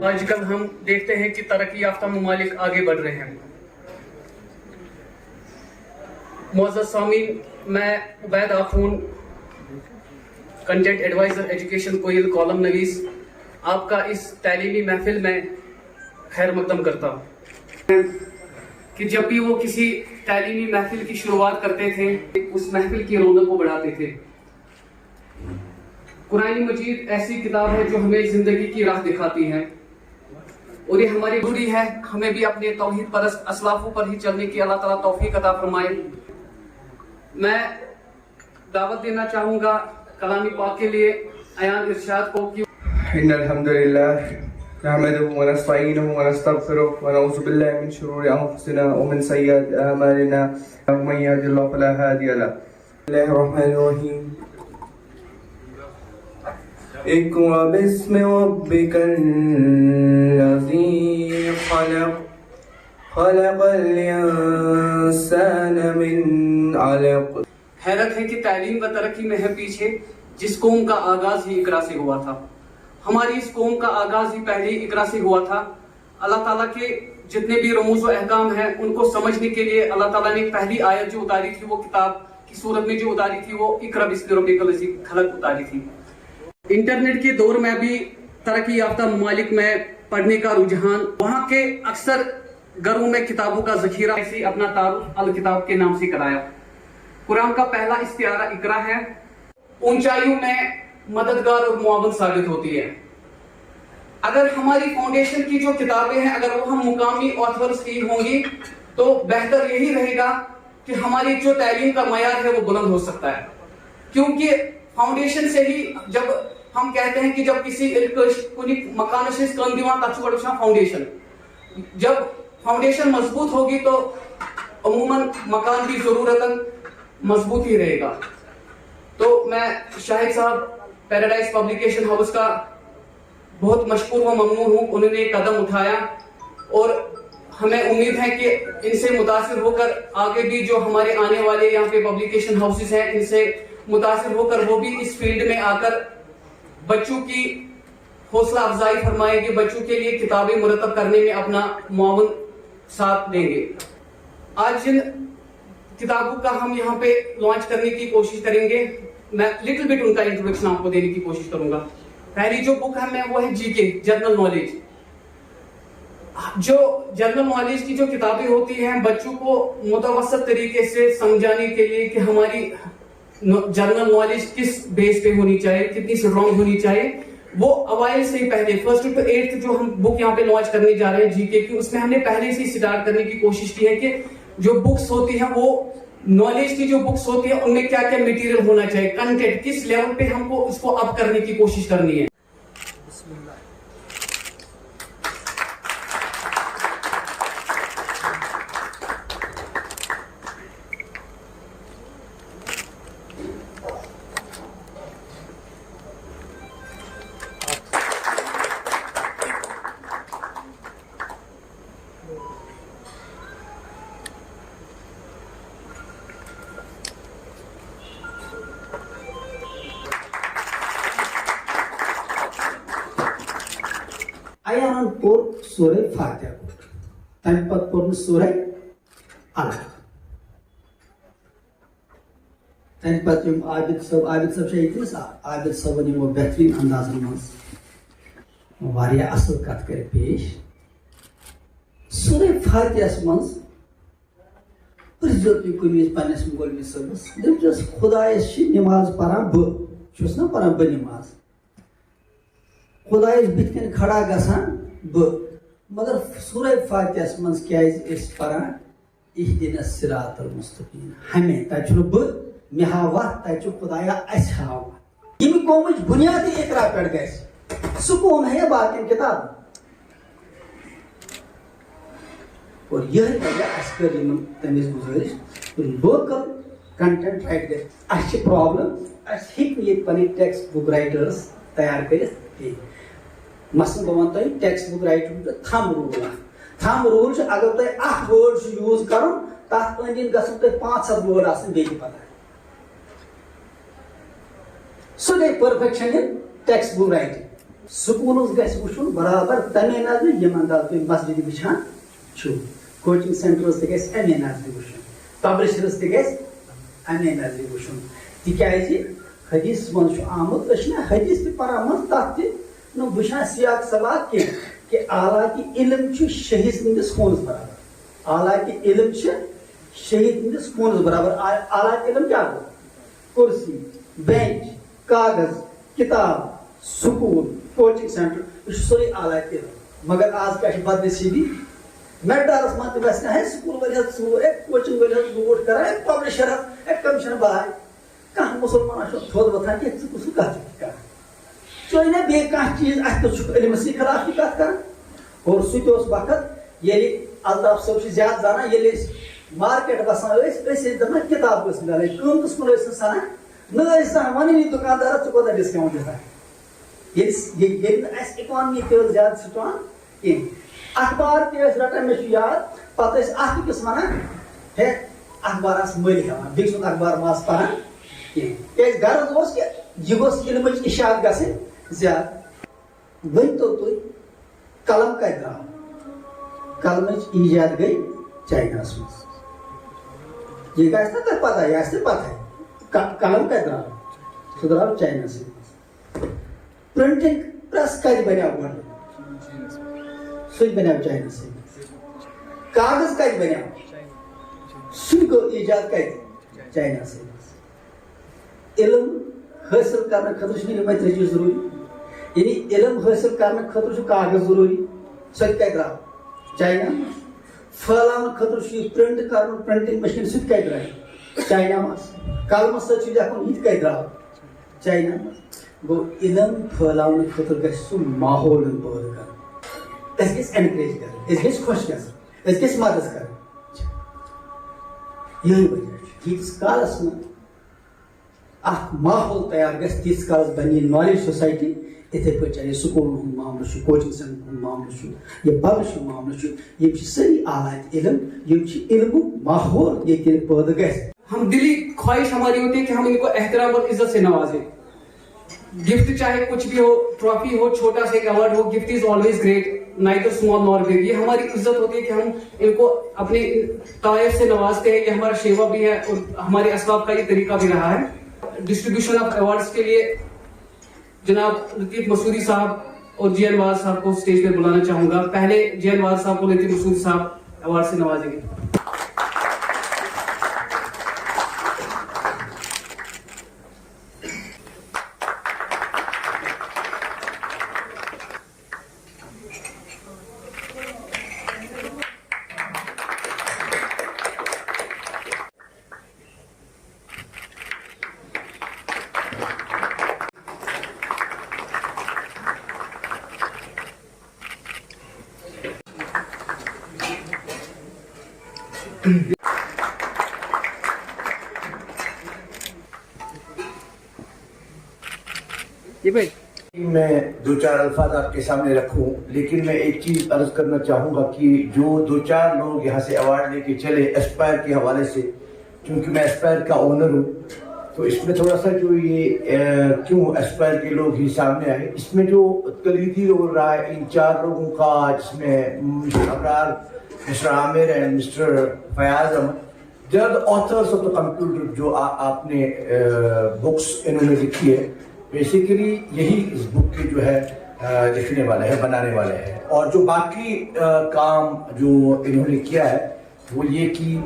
آج کل ہم دیکھتے ہیں کہ ترقی یافتہ ممالک آگے بڑھ رہے ہیں. معزز سامعین، میں عبید آخون، کنٹینٹ ایڈوائزر ایجوکیشن کوئل، کالم نویس، آپ کا اس تعلیمی محفل میں خیر مقدم کرتا ہوں کہ جب بھی وہ کسی تعلیمی محفل کی شروعات کرتے تھے اس محفل کی رونق کو بڑھاتے تھے. قرآن مجید ایسی کتاب ہے جو ہمیں زندگی کی راہ دکھاتی ہے اور یہ ہماری ضروری ہے ہمیں بھی اپنے توحید پرست اسلافوں پر ہی چلنے کی اللہ تعالیٰ توفیق عطا فرمائے. میں دعوت دینا چاہوں گا کلام پاک کے لیے ایان ارشاد کو کہ ان الحمدللہ نحمده ونستعینه ونستغفره ونعوذ باللہ من شرور انفسنا ومن سیئات اعمالنا من یهد اللہ فلا هادی له. بسم اللہ الرحمن الرحیم. اقرأ باسم ربك الذي خلق خلق الانسان من علق. حیرت ہے کہ تعلیم و ترقی میں ہے پیچھے جس قوم کا آغاز ہی اقرا سے ہوا تھا. ہماری اس قوم کا آغاز ہی پہلے اقرا سے ہوا تھا. اللہ تعالیٰ کے جتنے بھی رموز و احکام ہیں ان کو سمجھنے کے لیے اللہ تعالیٰ نے پہلی آیت جو اتاری تھی وہ کتاب کی صورت میں جو اتاری تھی وہ اقرأ باسم ربک الذی خلق اتاری تھی. انٹرنیٹ کے دور میں بھی ترقی یافتہ ممالک میں پڑھنے کا رجحان، وہاں کے اکثر گھروں میں کتابوں کا ذخیرہ ایسے اپنا تعارف الکتاب کے نام سے کرایا. قرآن کا پہلا استعارہ اقرا ہے. اونچائیوں میں مددگار اور معاون ثابت ہوتی ہے. اگر ہماری فاؤنڈیشن کی جو کتابیں ہیں اگر وہ ہم مقامی آتھرز کی ہوں گی تو بہتر یہی رہے گا کہ ہماری جو تعلیم کا معیار ہے وہ بلند ہو سکتا ہے. کیونکہ فاؤنڈیشن سے ہی جب ہم کہتے ہیں کہ جب کسی مکانشس کن دیوان تچوڑا فاؤنڈیشن، جب فاؤنڈیشن مضبوط ہوگی تو عموماً مکان بھی ضرورتاً مضبوط ہی رہے گا. تو میں شاہد صاحب پیراڈائز پبلیکیشن ہاؤس کا بہت مشکور و ممنون ہوں. انہوں نے ایک قدم اٹھایا اور ہمیں امید ہے کہ ان سے متاثر ہو کر آگے بھی جو ہمارے آنے والے یہاں پہ پبلیکیشن ہاؤسز ہیں ان سے متاثر ہو کر وہ بھی اس فیلڈ میں آ کر بچوں کی حوصلہ افزائی فرمائیں گے، بچوں کے لیے کتابیں مرتب کرنے میں اپنا معاون ساتھ دیں گے. آج جن کتابوں کا ہم یہاں پہ لانچ کرنے کی کوشش کریں گے میں لٹل بٹ ان کا انٹروڈکشن آپ کو دینے کی کوشش کروں گا. پہلی جو بک ہے وہ ہے جی کے جنرل نالج. جو جنرل نالج کی جو کتابیں ہوتی ہیں بچوں کو متوسط طریقے سے سمجھانے کے لیے کہ ہماری جنرل نالج کس بیس پہ ہونی چاہیے، کتنی اسٹرانگ ہونی چاہیے، وہ اوائل سے ہی پہلے فرسٹ ٹو ایٹھ جو ہم بک یہاں پہ لانچ کرنے جا رہے ہیں جی کے کی، اس میں ہم نے پہلے سے سٹارٹ کرنے کی کوشش کی ہے کہ جو بکس ہوتی ہیں وہ نالج کی جو بکس ہوتی ہیں ان میں کیا کیا میٹیریل ہونا چاہیے، کنٹینٹ کس لیول پہ ہم کو اس کو اپ کرنے کی کوشش کرنی ہے. بسم اللہ. ایان پور سورہ فاتحہ تم پت پور سورہ علق تم پت عابد صاحب عابد صاحب یمو بہترین انداز مز واریاہ اصل کت کر پیش. سورہ فاتحہ مز پرزو تھی کن پنس مولوی صاحبس دپس خدایس نماز پران بہس نا پران بہ نماز خدایس بت کن کھڑا گژھان مگر سورہ فاتحہ مز کیاز پران اہدنا الصراط المستقیم ہمیں تچ مے ہاو وت تچ خدایا اس ہاو یم قومچ بنیادی اقرا پہ گھس سہ قوم ہے باقی کتاب اور یہ وجہ اس کر تمس گزارش لوکل کنٹینٹ رائٹ گھس اس پرابلم اس ہیک یہ پنی ٹیکسٹ بک رائٹرس تیار کرت مثلاً بہ ون تہ ٹیکسٹ بک رائٹر تھم رول اگر تہ اخ وٲڈ یوز کرُن تتھ أنٛدۍ أنٛدۍ گژھن تۄہہِ 500 وٲڈ آسٕنۍ بیٚیہِ پتہ سُہ گٔے perfection in textbook writing. Schools گژھِ وٕچھُن برابر تمے نظرِ یِم انداز تُہۍ مسجد وٕچھان چھُو کوچنگ سینٹرز تہِ گژھِ امے نظرِ وٕچھُن پبلشرز تہِ گژھِ امے نظرِ وٕچھُن تِکیازِ حدیثس منٛز چھُ آمُت أسۍ چھِنہ حدیث تہِ پران منٛز تتھ تہِ نہٕ وٕچھان سیاق سباق کینٛہہ کہ اعلیٰ کہ علم چھُ شہید سٕنٛدِس خوٗنس برابر اعلیٰ کہ علم چھُ شہید سٕنٛدِس خوٗنس برابر اعلیٰ علم کیٛاہ گوٚو کرسی بینچ کاغذ کتاب سکول کوچنگ سینٹر یہ سورے اعلیٰ علم مگر آز کیا بدنصیبی میٹارس من تہِ گژھِ ہے سکول وٲلۍ حظ ژوٗر کوچنگ وٲلۍ حظ لوٗٹ کران پبلشر حظ کمشن بہاے کانٛہہ مُسلمان آسہِ تھوٚد وۄتھان کہ ژٕ کُس کتھ چھُکھ کران ژٕ نے بیٚیہِ کانٛہہ چیٖز اَتھ تہِ چھُکھ علمسٕے خلاف یہِ کتھ کران اور سُہ تہِ اوس وقت ییٚلہِ الطاف صٲب چھُ زیادٕ زانان ییٚلہِ أسۍ مارکیٹ وسان ٲسۍ ٲسۍ دپان کِتاب گٔژھ مِلٕنۍ قۭمتس کُن ٲسۍ نہٕ سنان نہ ٲسۍ زانان ونٲنی دُکاندارس ژٕ کوتاہ ڈسکاونٹ دِوان ییٚلہِ نہٕ اَسہِ اِکانمی تہِ ٲس زیادٕ سٹرانگ کِہیٖنۍ اخبار تہِ ٲسۍ رٹان مےٚ چھُ یاد پتہٕ ٲسۍ اکھ أکِس ونان ہے اخبار آس مٔلۍ ہٮ۪وان بیٚیہِ سُنٛد اخبار ما آس پران کینٛہہ کیازِ غرض اوس کہِ یہِ گوٚژھ علمٕچ اِشاعت گژھٕنۍ زیادٕ ؤنۍتو تُہۍ قلم کتہِ درٛاو قلمٕچ ایجاد گٔے چایناہس منٛز یہِ گژھِ نہ تۄہہِ پتہ یہِ آسہِ نہٕ پتہ قلم کتہِ درٛاو سُہ درٛاو چایناسٕے منٛز پرنٹنگ پریس کتہِ بنیو گۄڈٕ سُہ تہِ بنیو چایناسٕے منٛز کاغذ کتہِ بنیو سُہ تہِ گوٚو ایجاد کتہِ چایناسٕے منٛز علم حٲصِل کرنہٕ خٲطرٕ چھُنہٕ یِمے ترٛےٚ چیٖز ضروٗری یعنی علم حٲصِل کرنہٕ خٲطرٕ چھُ کاغذ ضروٗری سُہ تہِ کتہِ درٛاو چاینا پھٔہلاونہٕ خٲطرٕ چھُ یہِ پرنٹ کرُن پرنٹنگ مشیٖن سُہ تہِ کتہِ درٛاے چاینا منٛز قلمہٕ سۭتۍ چھُ لیکھُن یہِ تہِ کتہِ درٛاو چاینا منٛز گوٚو علم پھٔہلاونہٕ خٲطرٕ گژھِ سُہ ماحول پٲدٕ کرُن أسۍ گژھِ اینکریج کرٕنۍ أسۍ گژھِ خۄش گژھٕنۍ أسۍ گژھِ مدد کرٕنۍ یہے وجہ چھُ ییٖتِس کالس نہٕ اکھ ماحول تیار گژھِ تیٖتِس کالس بنہِ یہِ نالیج سوسایٹی یِتھے پٲٹھۍ چاہے سکوٗلن ہُنٛد معاملہٕ چھُ کوچنگ سینٹرن ہُنٛد معاملہٕ چھُ یا پبلشنگ معاملہٕ چھُ یِم چھِ سٲری اعلیٰ علم یِم چھِ علمُک ماحول ییٚتہِ پٲدٕ گژھِ ہم دلی خواہش ہماری ہوتی ہے کہ ہم ان کو احترام اور عزت سے نوازیں گفٹ چاہے کچھ بھی ہو ٹرافی ہو چھوٹا سا ایک award who gift is always great neither small نار بگ یہ ہماری عزت ہوتی ہے کہ ہم ان کو اپنے طائف سے نوازتے ہیں یہ ہمارا شیوا بھی ہے اور ہمارے اسباب کا یہ طریقہ بھی رہا ہے ڈسٹریبیوشن آف ایوارڈز کے لیے جناب لطیف مسعودی صاحب اور جی این واز صاحب کو اسٹیج پہ بلانا چاہوں گا پہلے جی این واز صاحب کو لطیف مسعودی صاحب ایوارڈ سے نوازیں گے میں دو چار الفاظ آپ کے سامنے رکھوں لیکن میں ایک چیز عرض کرنا چاہوں گا کہ جو دو چار لوگ یہاں سے ایوارڈ لے کے چلے اسپائر کے حوالے سے کیونکہ میں اسپائر کا اونر ہوں تو اس میں تھوڑا سا جو یہ کیوں اسپائر کے لوگ ہی سامنے آئے اس میں جو کلیدی رول رہا ہے ان چار لوگوں کا جس میں mister Abrar mister Aamir and mister Fayaz Ahmad the authors of the computer جو آپ نے بکس انہوں نے لکھی ہے بیسیکلی یہی اس بک کے جو ہے لکھنے والے ہیں بنانے والے ہیں اور جو باقی کام جو انہوں نے کیا ہے وہ یہ کہ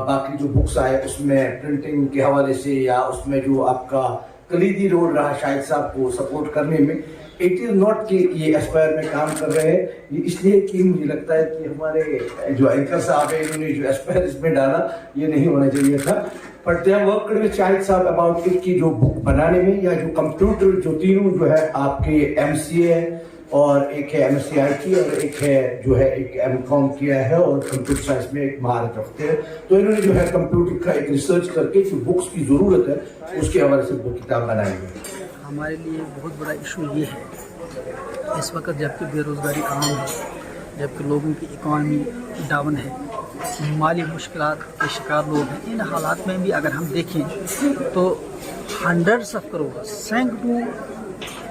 باقی جو بکس آئے اس میں پرنٹنگ کے حوالے سے یا اس میں جو آپ کا کلیدی رول رہا شاہد صاحب کو سپورٹ کرنے میں اٹ از ناٹ کہ یہ اسپائر میں کام کر رہے ہیں یہ اس لیے کہ مجھے لگتا ہے کہ ہمارے جو اینکر صاحب ہیں انہوں نے جو اسپائر اس میں ڈالا یہ نہیں ہونا چاہیے تھا but they have worked with Shahid sahab about it کی جو بک بنانے میں یا جو کمپیوٹر جو تینوں جو ہے آپ کے ایم سی اے اور ایک ہے M S C I T اور ایک ہے جو ہے ایک ایم کام کیا ہے اور کمپیوٹر سائنس میں ایک مہارت رکھتے ہیں تو انہوں نے جو ہے کمپیوٹر کا ایک ریسرچ کر کے جو بکس کی ضرورت ہے اس کے حوالے سے وہ کتاب بنائی ہے. ہمارے لیے بہت بڑا ایشو یہ ہے اس وقت جبکہ بے روزگاری عام ہے جبکہ لوگوں کی اکانومی ڈاؤن ہے مالی مشکلات کے شکار لوگ ہیں ان حالات میں بھی اگر ہم دیکھیں تو ہنڈریڈس آف کروڑ سینکڑوں